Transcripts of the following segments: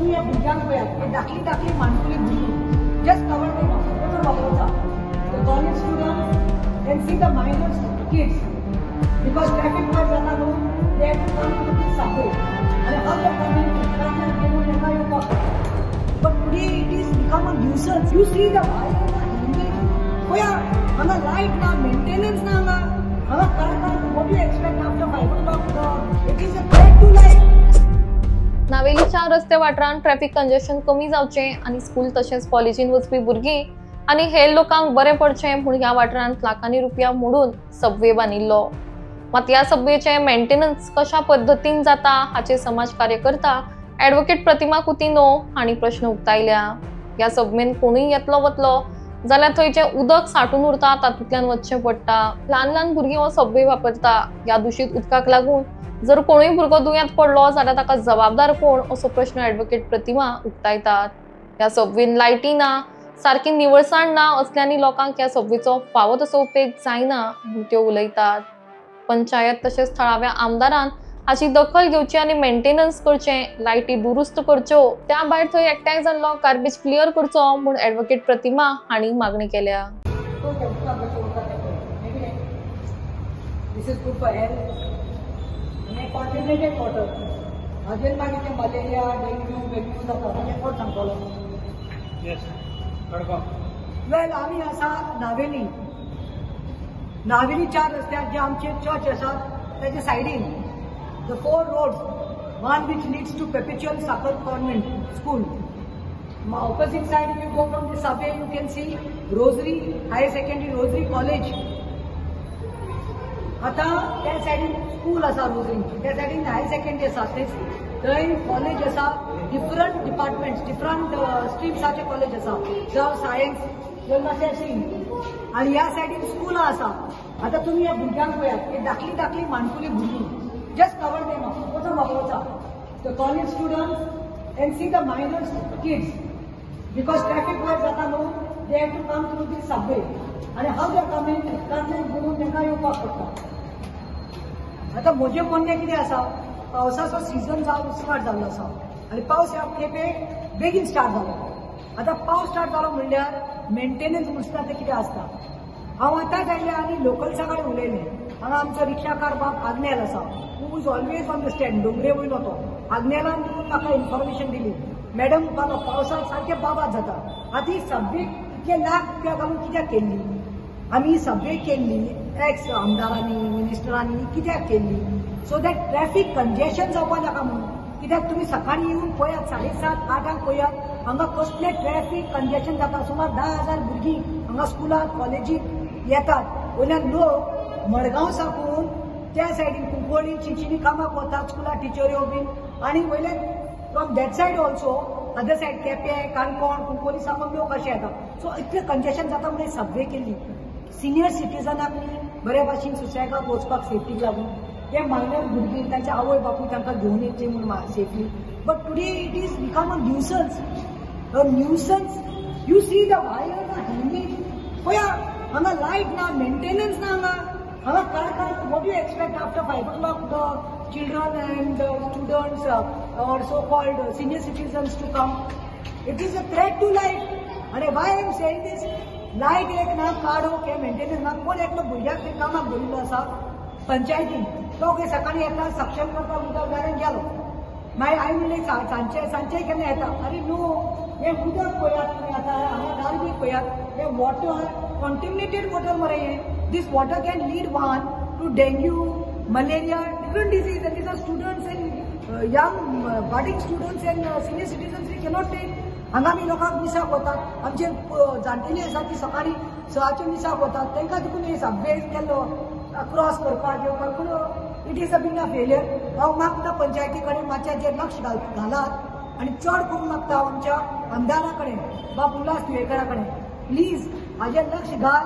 तुम्ही या भुरग्यांक पळयात हे धाकली धाकली माणकुली भुरगीं जस्ट कवर देना वचून वापरता the college students can see the minors kids because traffic work जाता न्हू they have to come to this subway आनी हाव दे कमिंग ट्रान्सफर घेवन येता येवपाक but today it is become a nuisance you see the पळया हांगा light ना maintenance ना हांगा कारखान what you expect after 5 o'clock it is a threat to life नावेलीच्या रस्ते वाठारांत ट्रॅफिक कंजेशन कमी जावचे आणि स्कूल तशेंच कॉलेजीन वचपी भुरगीं आनी हेर लोकांक बरें पडचें म्हूण ह्या वाठारांत लाखांनी रुपया मोडून सबवे बांदिल्लो मात ह्या सबवेचे मेंटेनन्स कशा पद्दतीन जाता हाचे समाज कार्यकर्ता ॲडव्होकेट प्रतिमा कुतिनो हांणी प्रश्न उक्तायल्या। ह्या सबवेन कोणूय येतलो वतलो जाल्यार थंयचे उदक सांठून उरता तातूंतल्यान वचचें पडटा। ल्हान ल्हान भुरगीं हो सबवे वापरता। ह्या दुशीत उदकाक लागून जर कोणूय भुरगो दुयेंत पडलो जाल्यार ताका जबाबदार कोण असो प्रश्न ॲडव्होकेट प्रतिमा उक्तायतात। ह्या सबवेन लायटी ना सारकी निवळसाण ना असल्यानी लोकांक ह्या सबवेचो फावो तसो उपेग जायना म्हूण त्यो उलयतात। पंचायत तशेंच थळाव्या आमदारान हाची दखल घेवची आनी मेंटेनन्स करचें, लायटी दुरुस्त करच्यो, त्या भायर थंय एकठांय जाल्लो गार्बेज क्लियर करचो म्हूण ॲडव्होकेट प्रतिमा हांणी मागणी केल्या। कॉन्टिनेटेड वॉटर अजून मागीर ते मलेरिया डेंग्यू जाता तें कोण सांगतलो वेल आमी आसा नावेलीच्या रस्त्यार जे आमचे चर्च आसा त्याच्या सायडीन the 4 roads one which leads to Perpetual Sakal Convent School. Opposite side if you go from the subway you can see Rosary Higher Secondary Rosary College. आता त्या सायडीन स्कूल आसा रोजरी त्या सायडीन हायर सेकंडरी आसा थंय कॉलेज आसा different departments different स्ट्रीम्साचे college आसा जावं सायन्स जावं नर्सिंग आनी ह्या सायडीन स्कूलां आसा। आता तुमी ह्या भुरग्यांक पळयात हे धाकली धाकली माणकुली भुरगीं जस्ट कवर देना वचून वापरता the college students can see the minors kids because traffic work जाता न्हू they have to come through these subway आनी हाव दे कमिंग ट्रान्सफर घेवन तांकां येवपाक पडटा। आता म्हजें म्हणणें कितें आसा पावसाचो सीझन स्टार्ट जाल्लो आसा आनी पावस ह्या खेपे बेगीन स्टार्ट जालो। आता पावस स्टार्ट जालो म्हणल्यार मेंटेनन्स म्हणटा तें कितें आसता। हांव आतांच आयलें आनी लोकल्सा कडेन उलयलें हांगा आमचो रिक्षाकार बाब आग्नेल आसा who is always on the stand Dongre वयलो तो आग्नेलान येवन म्हाका इन्फॉर्मेशन दिली मॅडम म्हाका पावसाक सारकें बाबाद जाता आतां ही सबवेक इतले लाख रुपया घालून कित्याक केल्ली आमी सबवे केल्ली एक्स आमदारांनी मिनिस्टरांनी कित्याक केल्ली सो दॅट ट्रॅफिक कंजेशन जावपा नाका म्हणून कित्याक तुमी सकाळीं येवन पळयात 7:30 8 पळयात हांगा कसलें ट्रॅफिक कंजेशन जाता सुमार 10,000 भुरगीं हांगा स्कुलांत कॉलेजींत येतात वयल्यान लोक मडगांव साकून त्या सायडीन कुंकोळी चिंचिनी कामाक वतात स्कुलां टिचऱ्यो बीन आनी वयल्यान from that side also other side Quepem Canacona Cuncolim साकून लोक अशे येतात सो इतलें कंजेशन जाता म्हणून सबवे केल्ली सिनियर सिटीजनाक बरे भाशेन सुसेगाद वचपाक सेफ्टीक लागून ते मायनर भुरगीं तांचे आवय बापूय तांकां घेवन येतली म्हणून safely but today it is become a nuisance you see the wire ना हँगींग पळया हांगा लायट ना मेंटेनन्स ना हांगा कारखान what you expect after 5 o'clock the children and students or so called senior citizens to come it is a threat to life आनी why I am saying this light एक ना काडो के मेंटेनन्स ना कोण एकलो भुरग्याक ते कामाक दवरिल्लो आसा पंचायतीन तो खंय सकाळीं येता सक्षम करपाक उदक घालून गेलो मागीर आयन सांचे केन्ना येता अरे नो हे उदक पळयात तुमी आतां हांगा गार्बेज पळयात हे वॉटर कॉन्टिमिनेटेड वॉटर मरे हे this water can lead one to dengue malaria different disease and these are students and young budding students and senior citizens we cannot take हांगा आमी लोकांक मिसाक वतात आमचे जाणटेली आसात ती सकाळीं 6चे मिसाक वतात तांकां देखून हे सबवे केल्लो क्रॉस करपाक येवपाक पूण it is a been a failure हांव मागता पंचायती कडेन मातशें जे लक्ष घालात आनी चड करून मागता आमच्या आमदारा कडेन बाब उल्हास तुयेकरा कडेन प्लीज हाजेर लक्ष घाल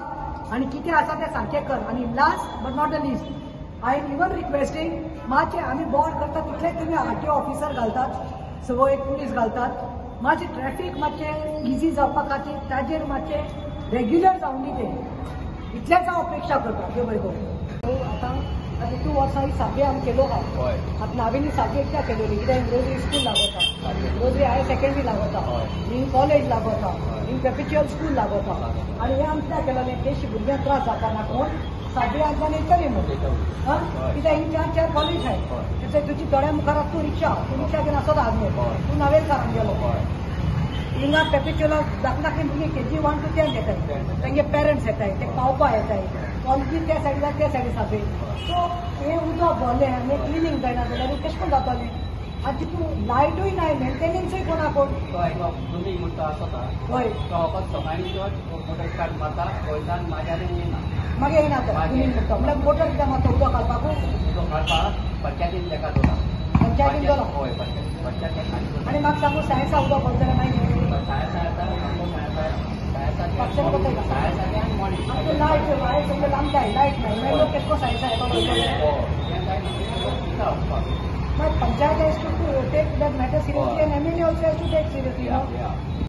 आनी कितें आसा तें सारकें कर आनी last but not the list I am even requesting मातशें आमी बोर्ड करता तितले तुमी आरटीओ ऑफिसर घालतात सगळो एक पुलीस घालतात मातशें ट्रॅफिक मातशें इजी जावपा खातीर ताजेर मातशें रेग्युलर जावन दिते इतलेच हांव अपेक्षा करता देव बरें करूं आतां 2 वर्सां सबवे आमी केलो आहा आतां नावेली सबवे कित्याक केलो कित्याक रोजरी स्कूल लागता रोजरी हायर सेकंडरी लागता इन कॉलेज लागता इन कॅपिच्युअल स्कूल लागता आणि हे आमी कित्याक केलें तेशी भुरग्यांक त्रास जाता ना कोण सादरी येतली म्हणून कित्याक हिंग 4 कॉलेज आहाय तुजी थोड्या मुखार तूं रिक्षा घेवन आसत आजमेर तूं नवेलसारान गेलो हिंगा पेपिच्युअलाक धाकली भुरगीं KG 1 to 10 येताय तांचे पेरंट्स येताय ते पावपा येताय कॉलेजी त्या सायडीक त्या सायडी सारके सो हें उदक भरलें आनी क्लिनींग जायना जाल्यार कशें करून जातलें आनी तितून लायटूय नाय मेंटेनन्सूय कोणा कोण हय मागीर येना तो म्हणल्यार मोटर कित्याक मारता उदक घालपाकूय पंचायतीन गेलो आनी म्हाका सांगू सायन्सा उदक भरतलें मागीर लायट सगळें लांबताय लायट नाय मागीर लोक केश कोन सायन्सा येता मागीर panchayat has to take that matter seriously and MLA also has to take seriously